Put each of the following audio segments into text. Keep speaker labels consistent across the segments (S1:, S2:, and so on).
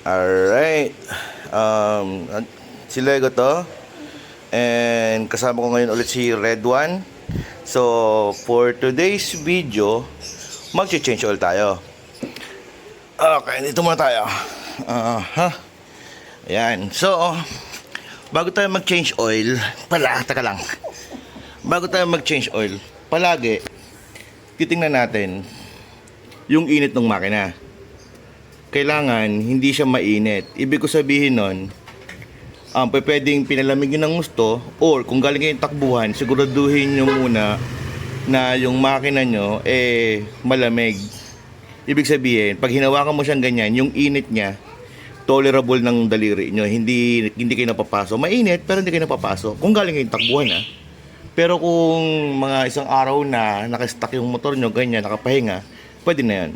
S1: Alright. Si Lego to. And kasama ko ngayon ulit si Red One. So, for today's video, mag-change oil tayo. Okay, dito muna tayo. Ayan. So, bago tayo mag-change oil, taka lang. Bago tayo mag-change oil, palagi, titingnan natin yung init ng makina. Kailangan hindi siya mainit. Ibig ko sabihin nun, pwedeng pinalamigin ng gusto, or kung galing kayong takbuhan, siguraduhin nyo muna na yung makina nyo malamig. Ibig sabihin, pag hinawakan mo siyang ganyan, yung init niya tolerable ng daliri nyo, hindi kayo napapaso. Mainit pero hindi kayo napapaso kung galing kayong takbuhan Pero kung mga isang araw na nakastock yung motor nyo, ganyan, nakapahinga, pwede na yan.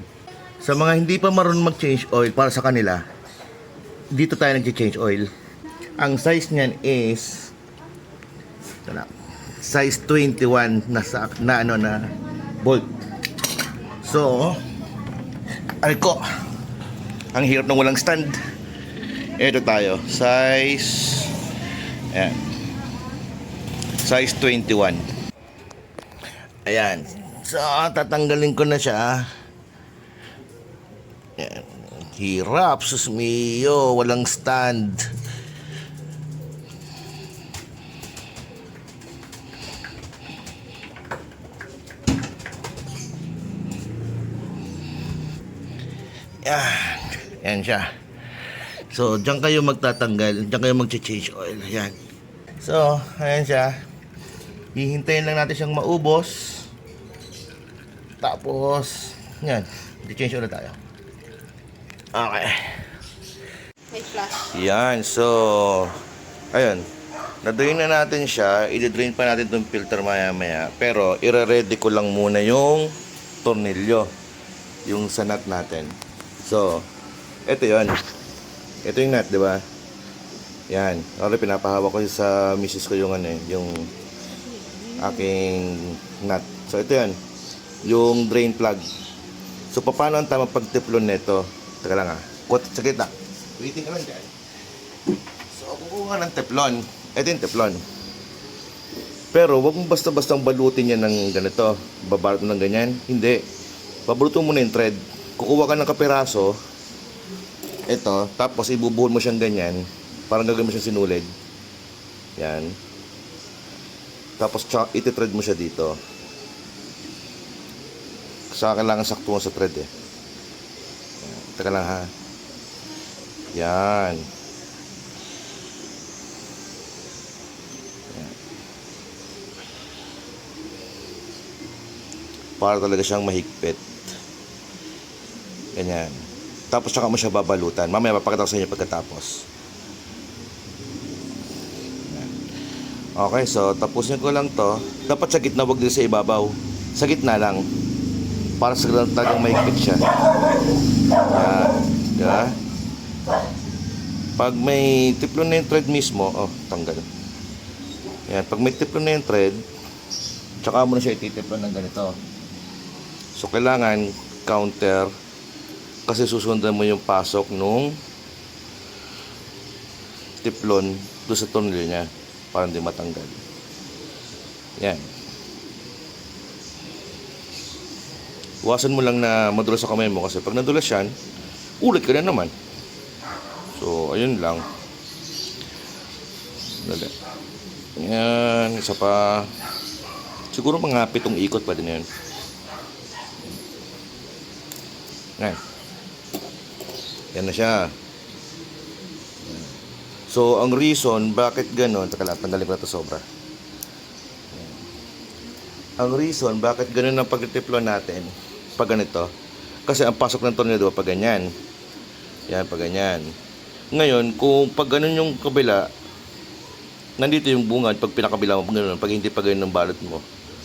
S1: Sa mga hindi pa marunong mag-change oil, para sa kanila, dito tayo nag-change oil. Ang size niyan is size 21 na bolt. So, ko, ang hirap ng walang stand. Ito tayo, size size 21. Ayan. So, tatanggalin ko na siya. Ayan. Hirap, sus mio, walang stand. Yan siya. So, diyan kayo magtatanggal, diyan kayo mag-change oil. Yan. So, ayan siya. Hihintayin lang natin siyang maubos. Tapos, yan. I-change oil na tayo. Okay.
S2: May flash.
S1: Yan. So, ayun. Na-drain na natin siya. I-drain pa natin itong filter maya-maya. Pero, i-ready ko lang muna yung tornilyo. Yung sa nut natin. So, ito yun. Ito yung nut, di ba? Yan. Ako pinapahawak ko sa misis ko yung yung aking nut. So, ito yan. Yung drain plug. So, paano ang tama pagtiplon nito? Teka lang sa kita. Waiting ka lang dyan. So, kukuha ng teflon. Ito yung teflon. Pero, wag mo basta-bastang balutin yan ng ganito. Babalot mo ng ganyan. Hindi. Babalutin mo na yung thread. Kukuha ka ng kapiraso. Ito. Tapos, ibubuhol mo siyang ganyan. Parang gagawin mo siyang sinulid. Yan. Tapos, iti-thread mo siya dito. Saka kailangan sakto mo sa thread Teka lang Yan. Para talaga siyang mahigpit. Ganyan. Tapos saka mo siya babalutan. Mamaya papakita ko sa inyo pagkatapos. Yan. Okay, so tapusin ko lang to. Dapat sa gitna, wag din sa ibabaw. Sa gitna lang. Para sa talagang mahigpit siya. Yan. Diba? Pag may tiplon na yung thread mismo, tanggal. Yan. Pag may tiplon na yung thread, tsaka mo na siya ititiplon ng ganito. So, kailangan counter kasi susundan mo yung pasok nung tiplon doon sa tornilyo niya para hindi matanggal. Yan. Iwasan mo lang na madulas sa kamay mo kasi pag nadulas yan, ulit ka na naman. So, ayun lang. Dali. Yan. Isa pa. Siguro mga 7 ikot pa din yan. Yan. Yan na siya. So, ang reason bakit gano'n, tanggalin ko na ito sobra. Yan. Ang reason bakit gano'n ang pagtitiplon natin, pag ganito, kasi ang pasok ng tornilyo pag ganyan. Yan, pag ganyan. Ngayon, kung pag gano'n yung kabila, nandito yung bungad, pag pinakabila mo, pag hindi pa ganyan ng balot mo.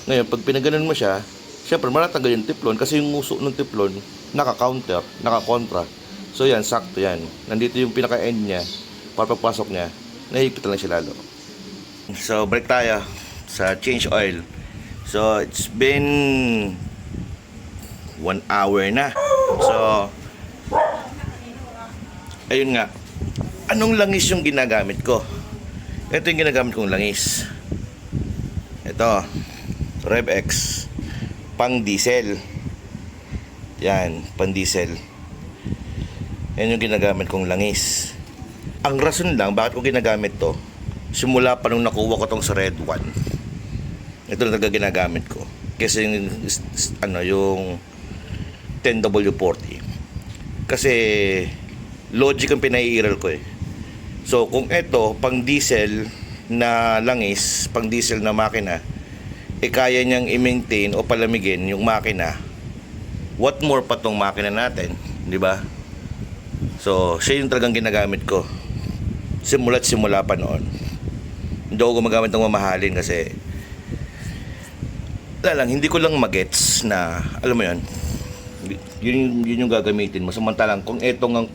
S1: Ngayon, pag pinaganon mo siya, syempre matatanggal yung tiplon kasi yung muso ng tiplon naka-counter, naka-kontra. So yan, sakto yan. Nandito yung pinaka-end niya, para pagpasok niya, nahihigpit lang siya lalo. So, break tayo sa change oil. So, it's been 1 hour na. So, ayun nga, anong langis yung ginagamit ko? Ito yung ginagamit kong langis. Ito, RevX, pang diesel. Yan, pang diesel. Yan yung ginagamit kong langis. Ang rason lang, bakit ko ginagamit to, simula pa nung nakuha ko tong sa Red One. Ito na talaga ginagamit ko. Kasi yung 10W40. Kasi logic ang pinaiiral ko eh. So kung ito pang diesel na langis, pang diesel na makina, kaya niyang i-maintain o palamigin yung makina, what more pa tong makina natin, di ba? So siya yung talagang ginagamit ko simula pa noon. Hindi ako gumagamit ng mamahalin kasi hindi ko lang magets na, alam mo yun yung gagamitin mo. Samantalang kung etong ang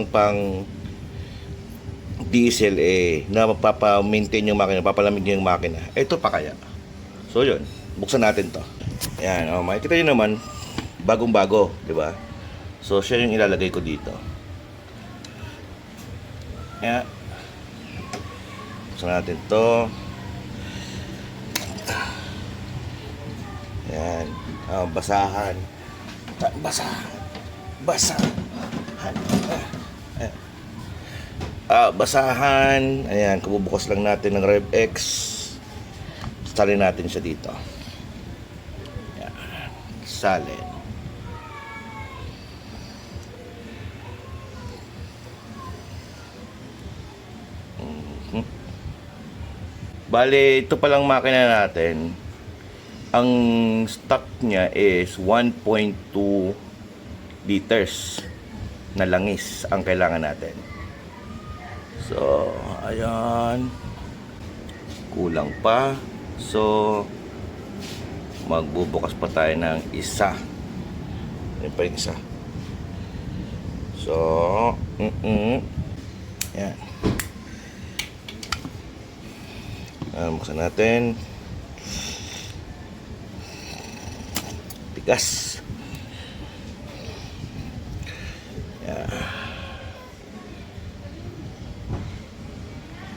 S1: pang diesel na mapapa-maintain yung makina, papalamig yung makina. Ito pa kaya. So yun, buksan natin to. Ayan, makikita nyo naman, bagong-bago, di ba? So siya yung ilalagay ko dito. Ayan. Buksan natin to. Ayan, basahan. Basahan. Ayan, kabubukas lang natin ng RevX. Salin natin siya dito. Ayan, salin. Bale, ito palang makina natin, ang stock niya is 1.2 liters na langis ang kailangan natin. So, ayan. Kulang pa. So, magbubukas pa tayo ng isa. Ayan pa yung isa. So, ayan. Buksan natin. Tigas. Yeah.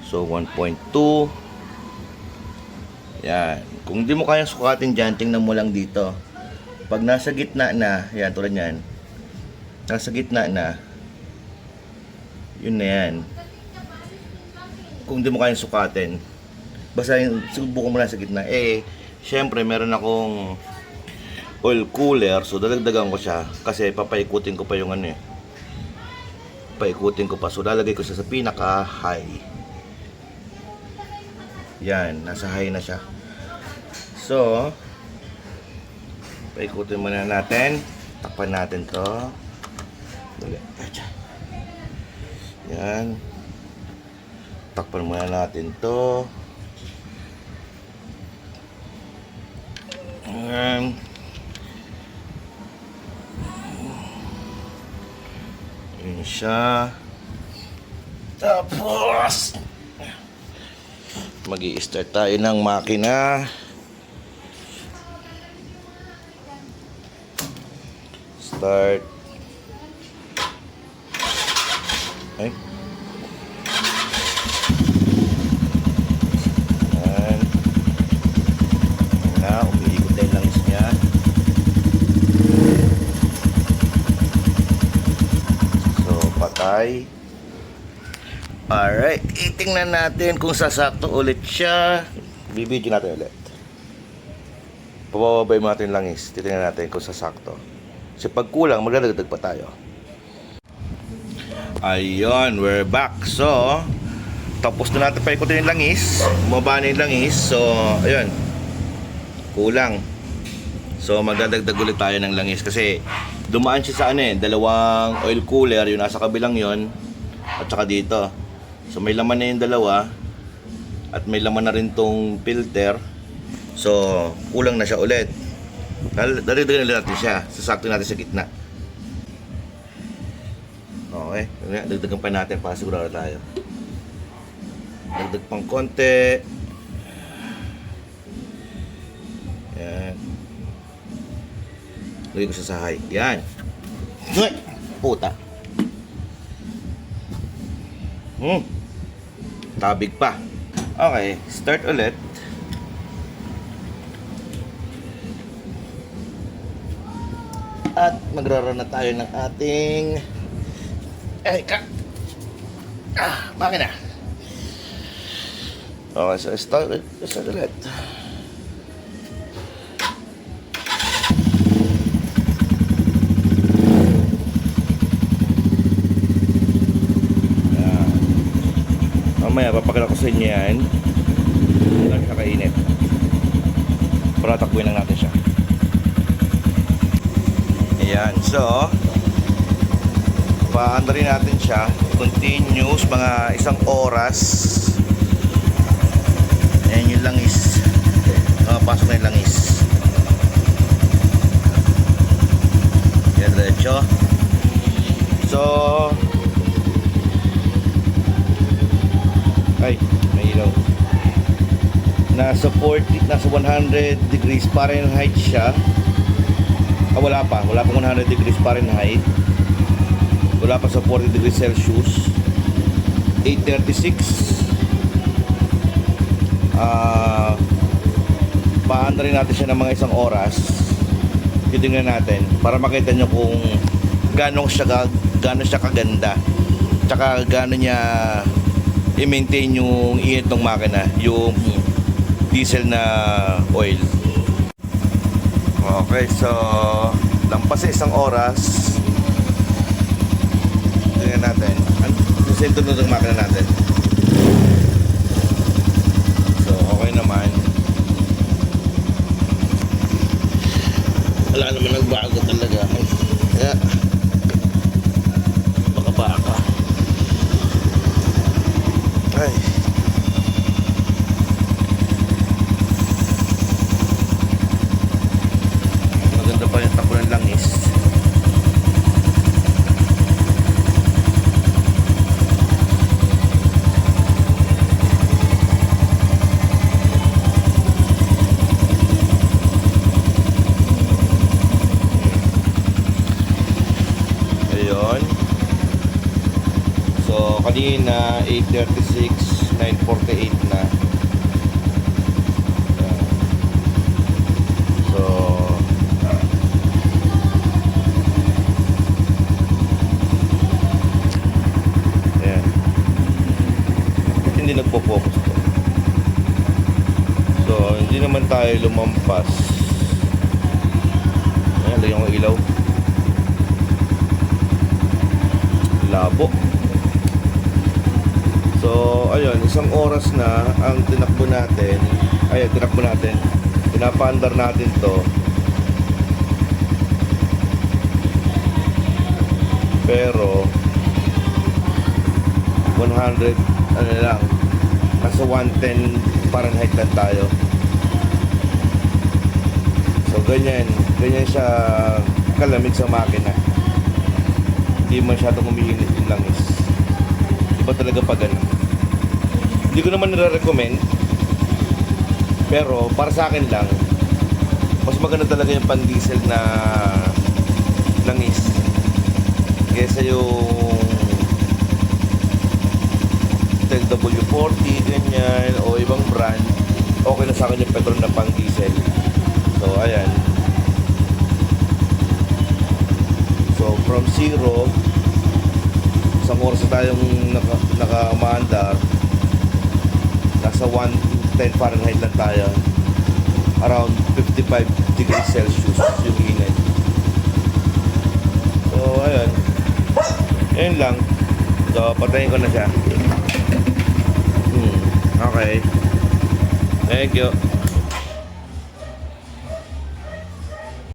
S1: So 1.2. Yan. Kung di mo kayang sukatin dyan, tingnan mo lang dito. Pag nasa gitna na, yan tulad yan. Nasa gitna na, yun na yan. Kung di mo kayang sukatin, basta subukan mo lang sa gitna. Syempre meron akong oil cooler, so dadagdagan ko siya kasi papaikutin ko pa yung paikutin ko pa, so lalagay ko siya sa pinaka high. Yan, nasa high na siya. So paikutin muna natin, takpan natin to. Yan, takpan muna natin to. Yun siya. Tapos mag-i-start tayo ng makina. Start. Ay. Umiikot tayo langis niya. So, patay. Alright, itingnan natin kung sasakto ulit siya. Bibidyo natin ulit. Pabababay mo natin langis. Titingnan natin kung sasakto. Kasi pag kulang, magdadagdag pa tayo. Ayun, we're back. So, tapos na natin paikutin yung langis. Bumaba na yung langis. So, ayun, kulang. So magdadagdag ulit tayo ng langis kasi dumaan siya sa dalawang oil cooler, yung nasa kabilang yon at saka dito. So may laman na yung dalawa at may laman na rin tong filter. So kulang na siya ulit. Dagdagan ulit natin siya. Sasakto natin sa gitna. Okay, dagdagan pa natin para sigurado tayo. Dagdag pang konti. Yan. Lagay ko sa high. Yan. Puta. Tabig pa. Okay, start ulit. At magrarun na tayo ng ating makina. Okay, so start ulit. Mamaya papakita ko sa inyo yan. Lang siya kainit. Para takbuhin lang natin siya. Ayan, so paanda rin natin siya. Continuous, mga 1 oras. Ayan yung langis. Pasok na yung langis. Ayan, diretso. So ay, may ilaw. Nasa 100 degrees Fahrenheit siya. Wala pa 100 degrees Fahrenheit. Wala pa sa 40 degrees Celsius. 8:36. Paanda rin natin siya ng mga 1 oras. Titingnan natin para makita nyo kung gaano siya kaganda. Tsaka gaano niya i-maintain yung init ng makina, yung diesel na oil. Okay, so lampas sa 1 oras. Tingnan natin ano yung tunog ng makina natin. So okay naman. Wala naman nagbago talaga. Kaya baka ay, maganda pa yung takbo ng langis. Ayun. So kanina 8:36, 9:48 na. So ayan. Hindi nagpo-focus to. So hindi naman tayo lumampas. Ayan, yung ilaw. Labo. So, ayun, 1 oras na ang tinakbo natin. Pinapaandar natin to. Pero 100 ano lang, nasa 110 Fahrenheit lang tayo. So, ganyan siya kalamig sa makina. Hindi masyadong umiinit yung langis. Iba talaga pag ano. Hindi ko naman nire-recommend. Pero para sa akin lang, mas maganda talaga yung pan-diesel na langis kesa yung TLW40 ganyan o ibang brand. Okay na sa akin yung petrol na pang-diesel. So ayan. So from 0, 1 oras na tayong naka-maandar, nasa 110 Fahrenheit lang tayo, around 55 degrees Celsius yung init. So ayun, ayun lang. So patayin ko na siya. Okay, thank you.